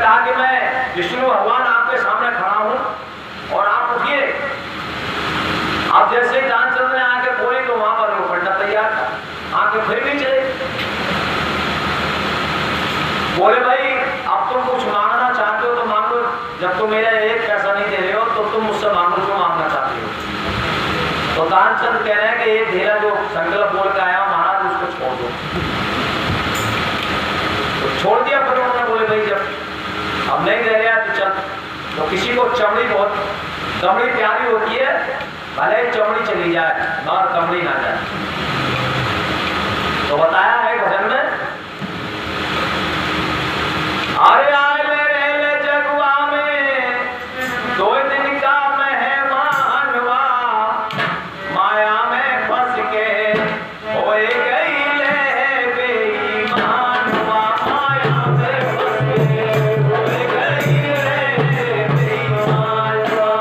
कहा कि मैं विष्णु भगवान आपके सामने खड़ा हूं और आप उठिए। अब जैसे ही दानचंद ने आके बोली तो वहां पर वो पंडित तैयार था, आके फिर भी चले। बोले भाई अब तुम कुछ मांगना चाहते हो तो मांग लो, जब तुम मेरा एक पैसा नहीं दे रहे हो तो तुम मुझसे मांगो जो मांगना चाहते हो। तो दानचंद कह रहे हैं कि ये धेरा जो संकल्प बोल के आया महाराज उसको छोड़ दो। तो छोड़ दिया। फिर उन्होंने बोले भाई जब अब नहीं दे रहे तो चल। तो किसी को चमड़ी प्यारी होती है, भले ही चमड़ी चली जाए मगर कमड़ी ना जाए। तो बताया है भजन में, अरे आए ले जगुआ में 2 दिन का मेहमानवा, माया में फंस के होए गई ले बेईमानवा, माया में फंस के होए गई ले बेईमानवा।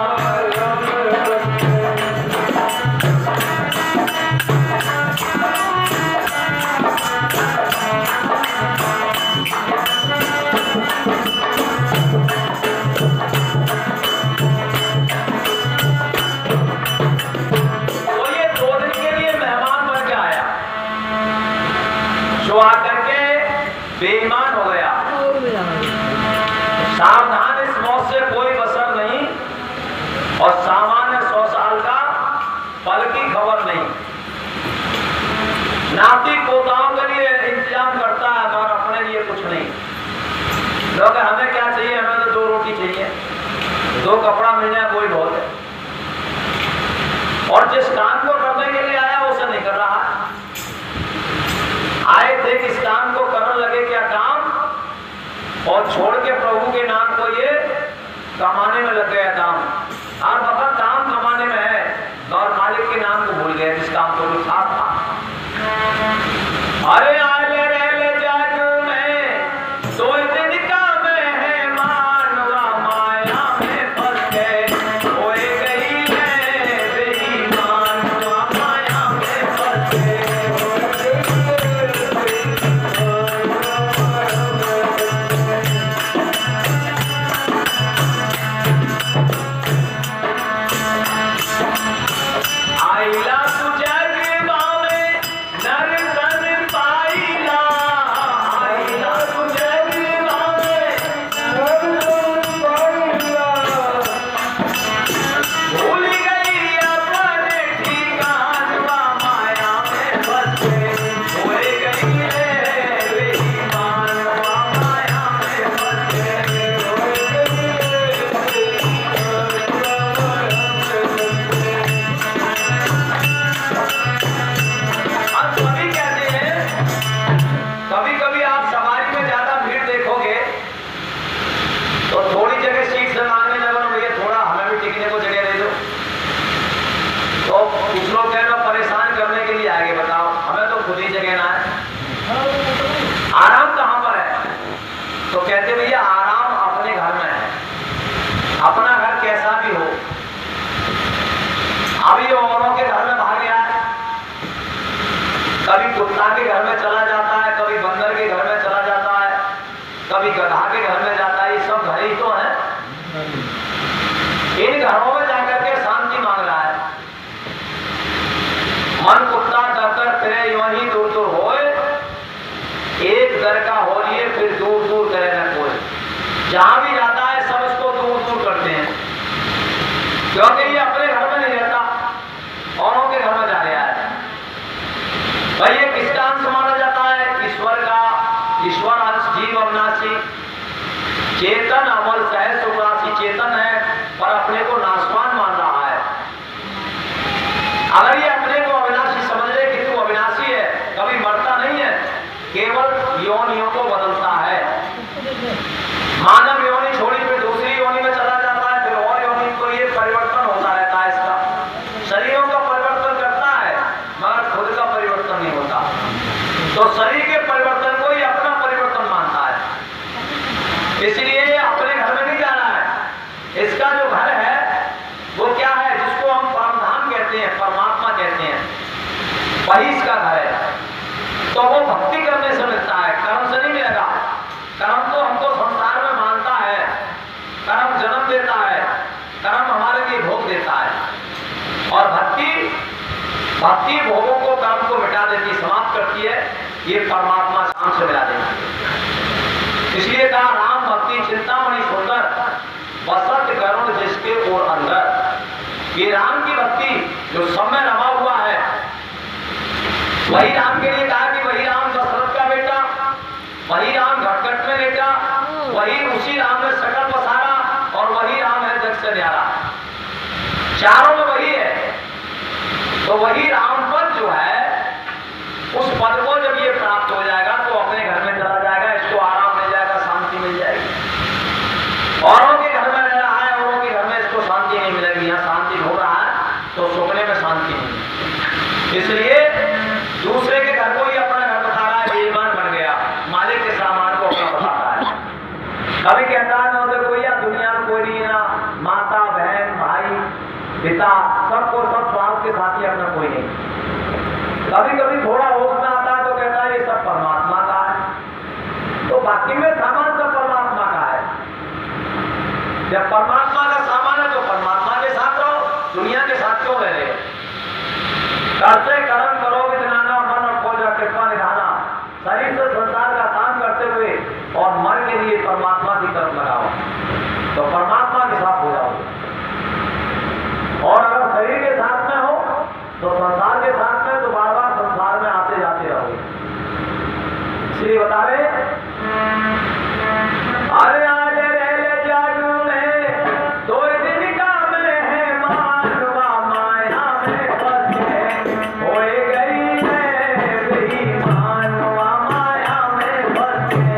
जो आकर के बेईमान हो गया। सावधान, इस मौत से कोई बसर नहीं और सामान्य 100 साल का पल की खबर नहीं। नाती पोताओं के लिए इंतजाम करता है मगर अपने लिए कुछ नहीं। लोग हमें क्या चाहिए, हमें तो 2 रोटी चाहिए, 2 कपड़ा मिल जाए कोई बहुत है। और जिस काम को करने के लिए आया उसे नहीं कर रहा। आए थे किस काम को करने लगे क्या काम, और छोड़ के प्रभु के नाम को ये कमाने में लग गया काम। और बाबा काम कमाने में है और मालिक के नाम को भूल गए जिस काम को जो खास था। अरे आले रेले जग में 2 दिन का मेहमानवा, माया में फंस गए होए गई है बेईमानवा, माया में फंस गए। आइला तू जगवा में नर तन पाइला, आइला तू जगवा में नर तन पाइला, भूल गई अपने ठिकानवा, माया में फंस गई होए गई है बेईमानवा, माया में फंस गई होए गई कभी कभी आप सवारी में ज्यादा भीड़ देखोगे तो थोड़ी जगह सीट से मांगने लगो, भैया थोड़ा हमें भी टिकने को जगह दे दो। तो कुछ लोग कह रहे परेशान करने के लिए आएंगे, बताओ हमें तो खुद ही जगह ना है, आराम कहाँ पर है। तो कहते भैया आराम अपने घर में है, अपना घर कैसा भी हो। अभी औरों के घर में भाग गया है, कभी कुत्ता के घर में चला जाता है, कभी बंदर के घर में चला जाता है, कभी गधा के घर में जाता है। ये सब घर ही तो है। इन घरों में जाकर के शांति मांग रहा है। मन कुत्ता दर दर फिरे यूं ही दूर दूर होए, एक दर का हो लिए फिर दूर दूर करे न कोई। जहां भी जाता है सब इसको दूर दूर करते हैं, क्योंकि ये अपने घर में नहीं रहता, औरों के घर में जा रहा है। भाई ये किसका अंश माना जाता है? ईश्वर का। ईश्वर अंश जीव अविनाशी, चेतन अमल सहज सुरासी चेतन है पर अपने को नाशवान मान रहा है। अगर ये अपने को अविनाशी समझ ले कि तू अविनाशी है, कभी मरता नहीं है, केवल योनियों को बदलता है। मानव योनि छोड़ी फिर दूसरी योनि में चला जाता है, फिर और योनि को ये परिवर्तन होता रहता है। इसका शरीरों का परिवर्तन करता है मगर खुद का परिवर्तन नहीं होता। तो शरीर के परिवर्तन को ही अपना परिवर्तन मानता है, इसलिए अपने घर में नहीं जा रहा है। इसका जो घर है वो क्या है, जिसको हम परमधाम कहते हैं, परमात्मा कहते हैं, वही इसका घर है। तो वो भक्ति करने से मिलता है, कर्म से नहीं मिलेगा। कर्म तो हमको संसार में मानता कर्म जन्म देता है, कर्म हमारे लिए भोग देता है। और भक्ति भोगों को, कर्म को मिटा देती, समाप्त करती है। ये परमात्मा शाम से मिला देती। इसलिए कहा राम भक्ति चिंतामणि सुंदर, बसत करुण जिसके और अंदर। ये राम की भक्ति जो सब में रमा हुआ है, वही राम के लिए कहा कि वही राम दशरथ का बेटा, वही राम घटघट में लेटा, वही उसी राम ने सकल पसारा, और वही राम है जग से न्यारा। चारों में वही है। तो वही राम पद जो है, उस पद को जब ये प्राप्त हो जाएगा तो अपने घर में चला जाएगा, इसको आराम मिल जाएगा, शांति मिल जाएगी। औरों के घर में रह रहा है, औरों के घर में इसको शांति नहीं मिलेगी। यहाँ शांति हो रहा है तो सुपने में शांति नहीं। इसलिए दूसरे के घर को ही अपना घर बता रहा है, बेईमान बन गया, मालिक के सामान को अपना बताता है। कभी कहता है ना उधर कोई, या दुनिया में कोई नहीं है ना, माता बहन भाई पिता सबको सब स्वार्थ के साथी, अपना कोई नहीं। कभी कभी थोड़ा होश में आता है तो कहता है ये सब परमात्मा का है। तो बाकी में सामान सब परमात्मा का है। जब परमात्मा का सामान है तो परमात्मा के साथ रहो, दुनिया के साथ क्यों रह रहे हो? करते कर्म करो विज्ञाना, मन और खोजा कृपा निधाना। शरीर से संसार का काम करते हुए और मन के लिए परमात्मा की तरफ लगाओ, तो परमात्मा के साथ हो जाओगे। और अगर शरीर के साथ में हो तो संसार के साथ में, तो बार बार संसार में आते जाते रहोगे। इसलिए बता रहे अरे आज रह जादू में 2 दिन का मैं है मानवा, माया में फंस के होए गई मैं बेईमानवा, माया में फंस के।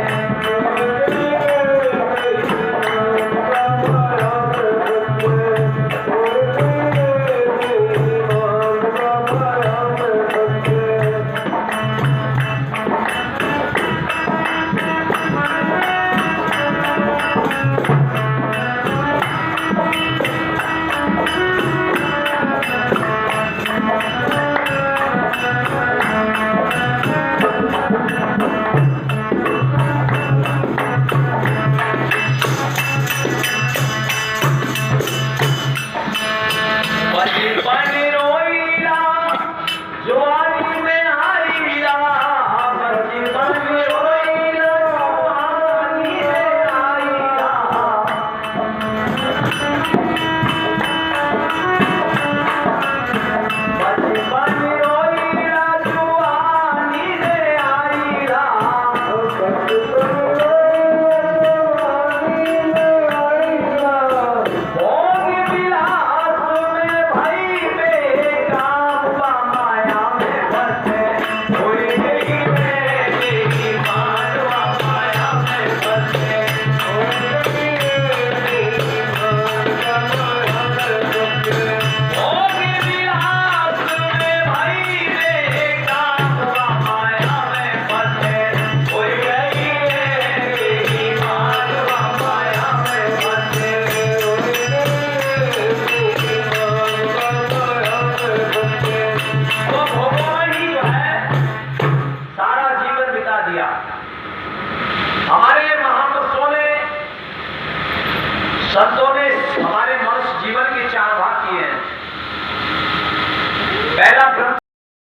संतों